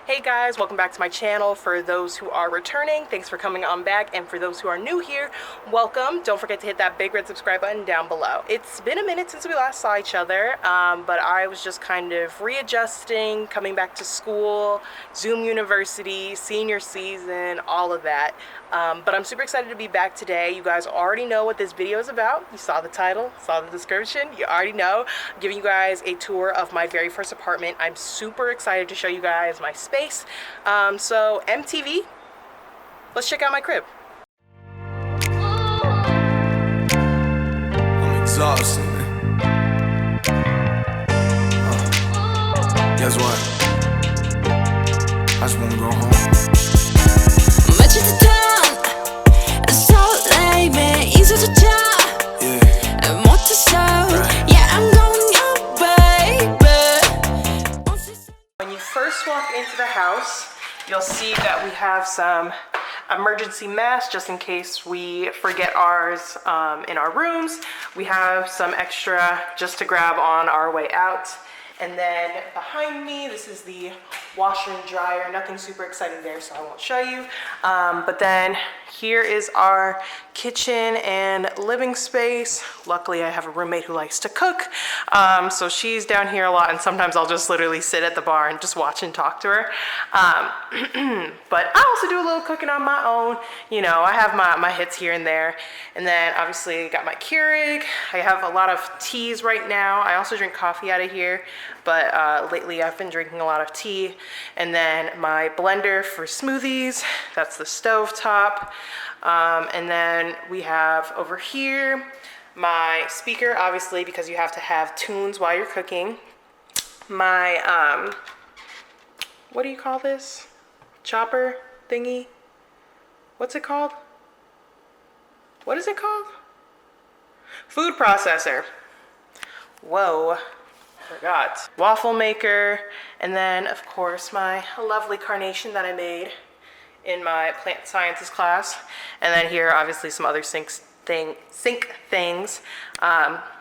Hey guys, welcome back to my channel. For those who are returning, thanks for coming on back, and for those who are new here, welcome. Don't forget to hit that big red subscribe button down below. It's been a minute since we last saw each other, but I was just kind of readjusting, coming back to school, Zoom University, senior season, all of that. But I'm super excited to be back today. You guys already know what this video is about. You saw the title, saw the description, you already know. I'm giving you guys a tour of my very first apartment. I'm super excited to show you guys my space. So MTV, let's check out my crib. I'm exhausted, man. Guess what? I just wanna go home. When you first walk into the house, you'll see that we have some emergency masks just in case we forget ours in our rooms. We have some extra just to grab on our way out. And then behind me, this is the washer and dryer. Nothing super exciting there, so I won't show you. But then here is our kitchen and living space. Luckily, I have a roommate who likes to cook. So she's down here a lot, and sometimes I'll just literally sit at the bar and just watch and talk to her. But I also do a little cooking on my own. You know, I have my hits here and there. And then obviously I got my Keurig. I have a lot of teas right now. I also drink coffee out of here, but lately I've been drinking a lot of tea. And then my blender for smoothies, that's the stove top. And then we have over here my speaker, obviously, because you have to have tunes while you're cooking. My, what do you call this? Chopper thingy? What's it called? What is it called? Food processor. Whoa, forgot. Waffle maker, and then of course my lovely carnation that I made in my plant sciences class. And then here, obviously, some other sink things,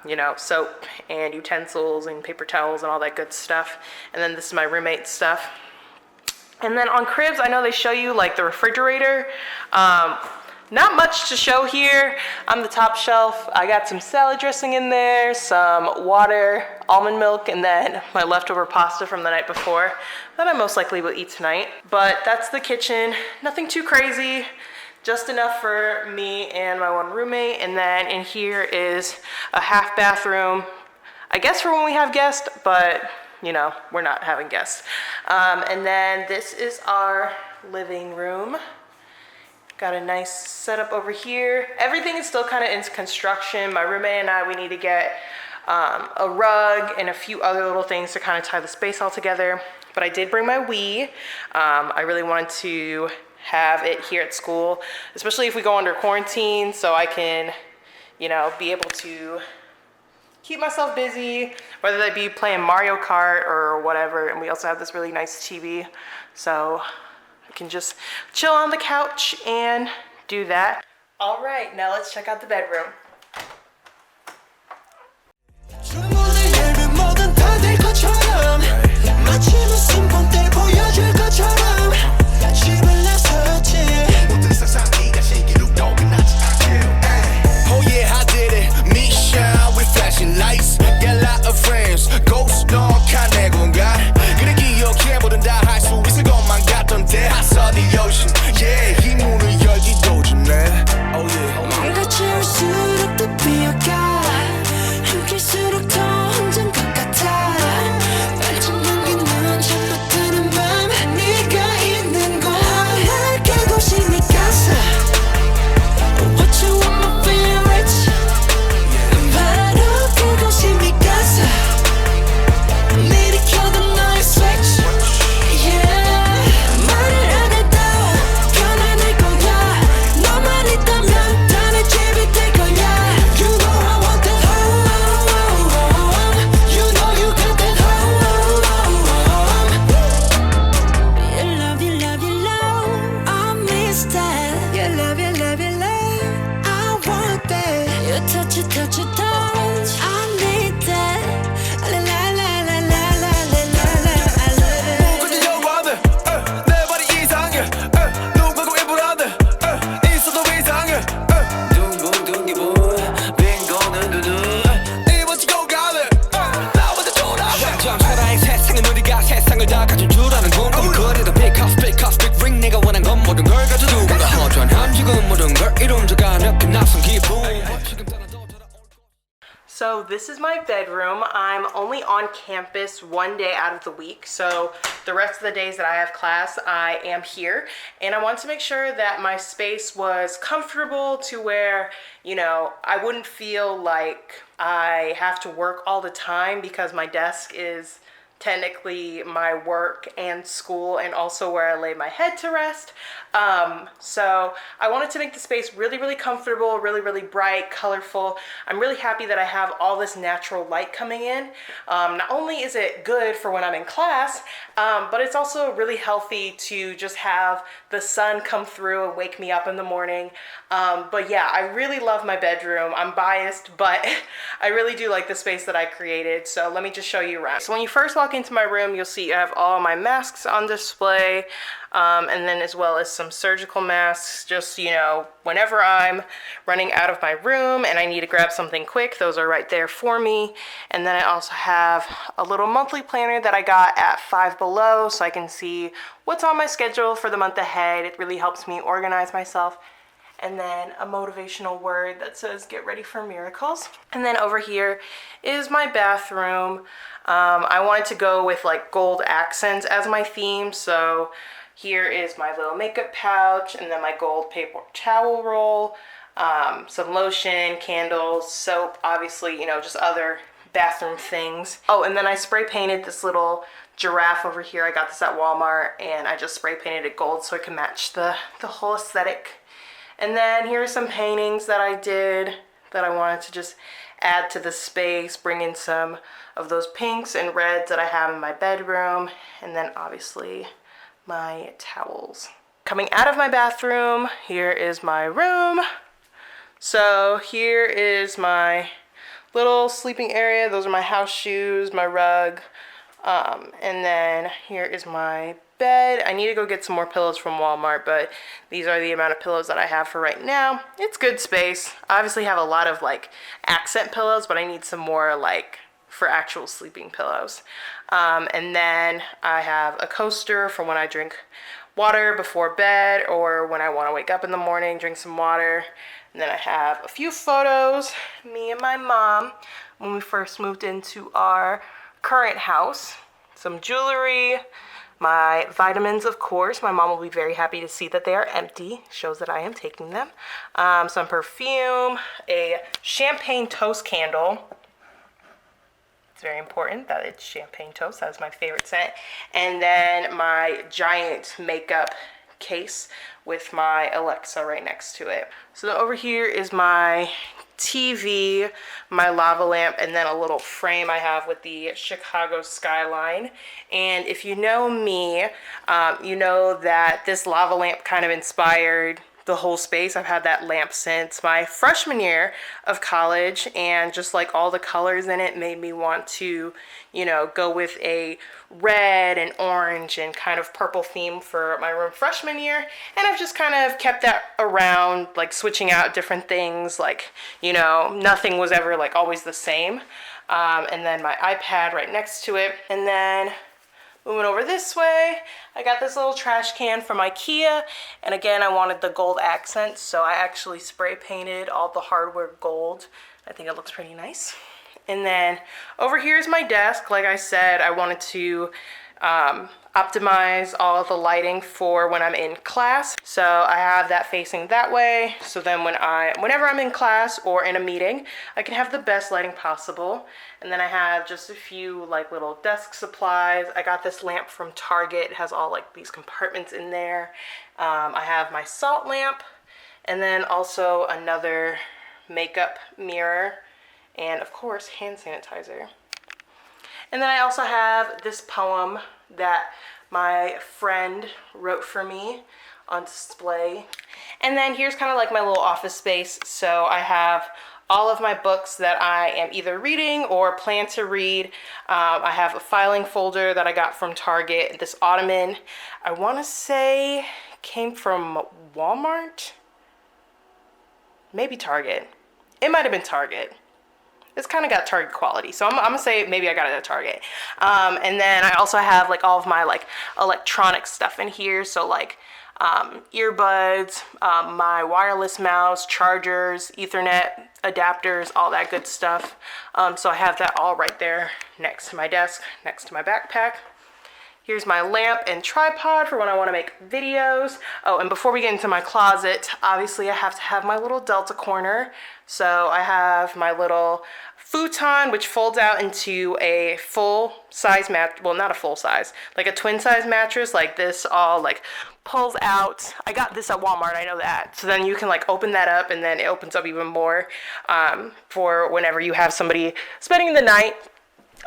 you know, soap and utensils and paper towels and all that good stuff. And then this is my roommate's stuff. And then on cribs, I know they show you like the refrigerator. Not much to show here. On the top shelf, I got some salad dressing in there, some water, almond milk, and then my leftover pasta from the night before that I most likely will eat tonight. But that's the kitchen. Nothing too crazy, just enough for me and my one roommate. And then in here is a half bathroom, I guess for when we have guests, but you know, we're not having guests. And then this is our living room. Got a nice setup over here. Everything is still kind of in construction. My roommate and I, we need to get a rug and a few other little things to kind of tie the space all together. But I did bring my Wii. I really wanted to have it here at school, especially if we go under quarantine, so I can, you know, be able to keep myself busy, whether that be playing Mario Kart or whatever. And we also have this really nice TV, so I can just chill on the couch and do that. All right, now let's check out the bedroom. Oh yeah, I did it. Me shine with flashing lights. Got a lot of friends. Ghost dog 칸에 공간. 그래 기억해보던 다 할 수 있을 것만 같던데. I saw the ocean. Yeah, 이 문을 열기도 전에. Oh yeah. So this is my bedroom. I'm only on campus one day out of the week. So the rest of the days that I have class, I am here. And I want to make sure that my space was comfortable to where, you know, I wouldn't feel like I have to work all the time, because my desk is technically my work and school and also where I lay my head to rest. So I wanted to make the space really, really comfortable, really, really bright, colorful. I'm really happy that I have all this natural light coming in. Not only is it good for when I'm in class, but it's also really healthy to just have the sun come through and wake me up in the morning. But yeah, I really love my bedroom. I'm biased, but I really do like the space that I created. So let me just show you around. So when you first walk into my room, you'll see I have all my masks on display, and then as well as some surgical masks, just, you know, whenever I'm running out of my room and I need to grab something quick, those are right there for me. And then I also have a little monthly planner that I got at Five Below, so I can see what's on my schedule for the month ahead. It really helps me organize myself. And then a motivational word that says get ready for miracles. And then over here is my bathroom. I wanted to go with like gold accents as my theme, so here is my little makeup pouch, and then my gold paper towel roll, some lotion, candles, soap, obviously, you know, just other bathroom things. Oh, and then I spray painted this little giraffe over here. I got this at Walmart, and I just spray painted it gold so it can match the whole aesthetic. And then here are some paintings that I did that I wanted to just add to the space, bring in some of those pinks and reds that I have in my bedroom, and then obviously my towels. Coming out of my bathroom, here is my room. So here is my little sleeping area. Those are my house shoes, my rug, and then here is my bed. I need to go get some more pillows from Walmart, but these are the amount of pillows that I have for right now. It's good space. I obviously have a lot of like accent pillows, but I need some more like for actual sleeping pillows. And then I have a coaster for when I drink water before bed, or when I want to wake up in the morning, drink some water. And then I have a few photos, me and my mom, when we first moved into our current house. Some jewelry, my vitamins, of course. My mom will be very happy to see that they are empty. Shows that I am taking them. Some perfume, a champagne toast candle. It's very important that it's champagne toast. That is my favorite scent. And then my giant makeup case with my Alexa right next to it. So over here is my TV, my lava lamp, and then a little frame I have with the Chicago skyline. And if you know me, you know that this lava lamp kind of inspired the whole space. I've had that lamp since my freshman year of college, and just like all the colors in it made me want to, you know, go with a red and orange and kind of purple theme for my room freshman year. And I've just kind of kept that around, like switching out different things, like, you know, nothing was ever like always the same. And then my iPad right next to it. And then moving over this way, I got this little trash can from IKEA, and again, I wanted the gold accents, so I actually spray painted all the hardware gold. I think it looks pretty nice. And then over here is my desk. Like I said, I wanted to optimize all of the lighting for when I'm in class. So I have that facing that way. So then whenever I'm in class or in a meeting, I can have the best lighting possible. And then I have just a few like little desk supplies. I got this lamp from Target. It has all like these compartments in there. I have my salt lamp, and then also another makeup mirror, and of course hand sanitizer. And then I also have this poem that my friend wrote for me on display. And then here's kind of like my little office space. So I have all of my books that I am either reading or plan to read. I have a filing folder that I got from Target. This ottoman, I want to say came from Walmart, maybe Target. It might have been Target. It's kind of got Target quality, so I'm gonna say maybe I got it at Target. And then I also have like all of my like electronic stuff in here. So like earbuds, my wireless mouse, chargers, Ethernet adapters, all that good stuff. So I have that all right there next to my desk, next to my backpack. Here's my lamp and tripod for when I want to make videos. Oh, and before we get into my closet, obviously I have to have my little Delta corner. So I have my little futon, which folds out into a full size mat, well, not a full size, like a twin size mattress, like this all like pulls out. I got this at Walmart, I know that. So then you can like open that up and then it opens up even more for whenever you have somebody spending the night.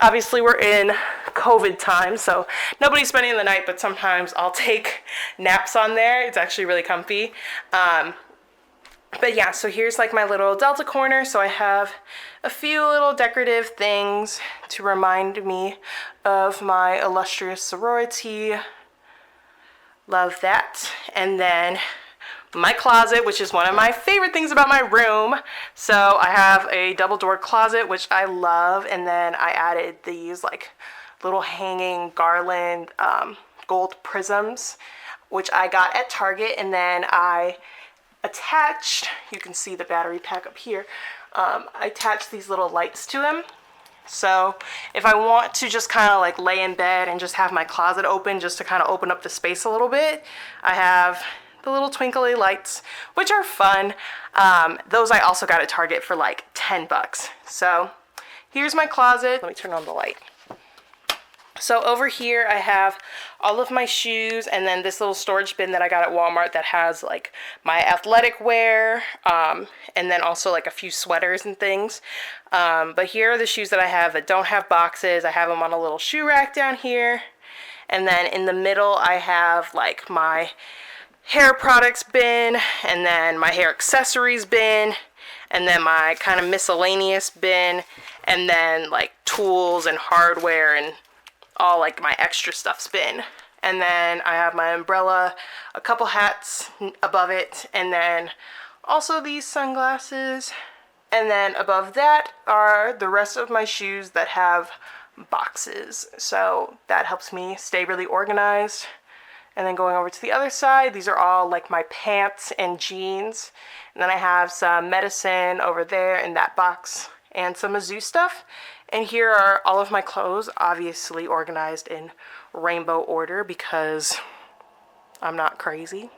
Obviously we're in COVID time, so nobody's spending the night, but sometimes I'll take naps on there. It's actually really comfy. But yeah, so here's like my little Delta corner. So I have a few little decorative things to remind me of my illustrious sorority. Love that. And then my closet, which is one of my favorite things about my room. So I have a double door closet, which I love. And then I added these like little hanging garland gold prisms, which I got at Target. And then I attached, you can see the battery pack up here, I attached these little lights to them. So if I want to just kind of like lay in bed and just have my closet open just to kind of open up the space a little bit, I have the little twinkly lights, which are fun. Those I also got at Target for like 10 bucks. So here's my closet. Let me turn on the light. So over here I have all of my shoes and then this little storage bin that I got at Walmart that has like my athletic wear and then also like a few sweaters and things. But here are the shoes that I have that don't have boxes. I have them on a little shoe rack down here. And then in the middle I have like my hair products bin and then my hair accessories bin and then my kind of miscellaneous bin and then like tools and hardware and all like my extra stuff's bin. And then I have my umbrella, a couple hats above it, and then also these sunglasses. And then above that are the rest of my shoes that have boxes. So that helps me stay really organized. And then going over to the other side, these are all like my pants and jeans. And then I have some medicine over there in that box and some Mizzou stuff. And here are all of my clothes, obviously organized in rainbow order because I'm not crazy.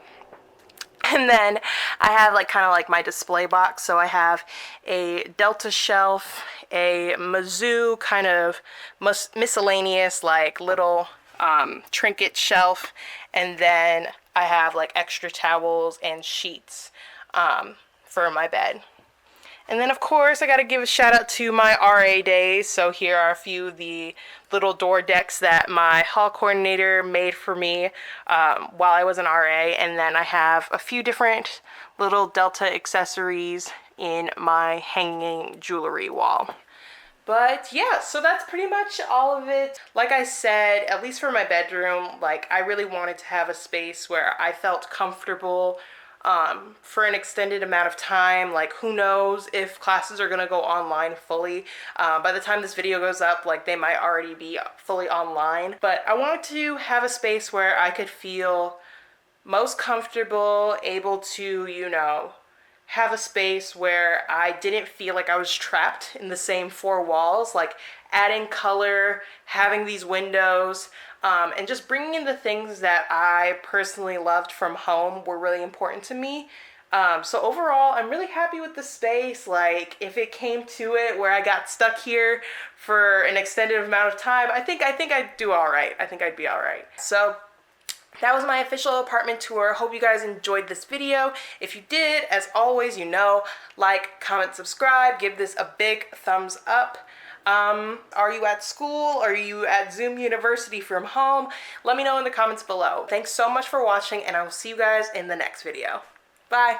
And then I have like kind of like my display box. So I have a Delta shelf, a Mizzou kind of miscellaneous like little trinket shelf, and then I have like extra towels and sheets for my bed. And then of course I gotta give a shout out to my RA days. So here are a few of the little door decks that my hall coordinator made for me while I was an RA. And then I have a few different little Delta accessories in my hanging jewelry wall. But yeah, so that's pretty much all of it. Like I said, at least for my bedroom, like I really wanted to have a space where I felt comfortable for an extended amount of time. Like who knows if classes are gonna go online fully. By the time this video goes up, like they might already be fully online. But I wanted to have a space where I could feel most comfortable, able to, you know, have a space where I didn't feel like I was trapped in the same four walls. Like adding color, having these windows, and just bringing in the things that I personally loved from home were really important to me. So overall, I'm really happy with the space. Like if it came to it where I got stuck here for an extended amount of time, I think I'd do all right. I think I'd be all right. So that was my official apartment tour. Hope you guys enjoyed this video. If you did, as always, you know, like, comment, subscribe, give this a big thumbs up. Are you at school? Are you at Zoom University from home? Let me know in the comments below. Thanks so much for watching, and I will see you guys in the next video. Bye.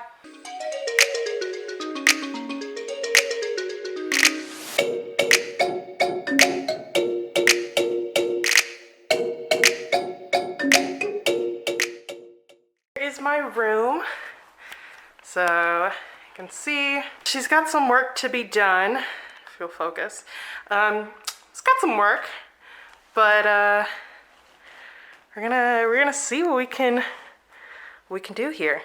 Here is my room. So you can see she's got some work to be done. If you'll focus. It's got some work, but we're gonna see what we can we can do here.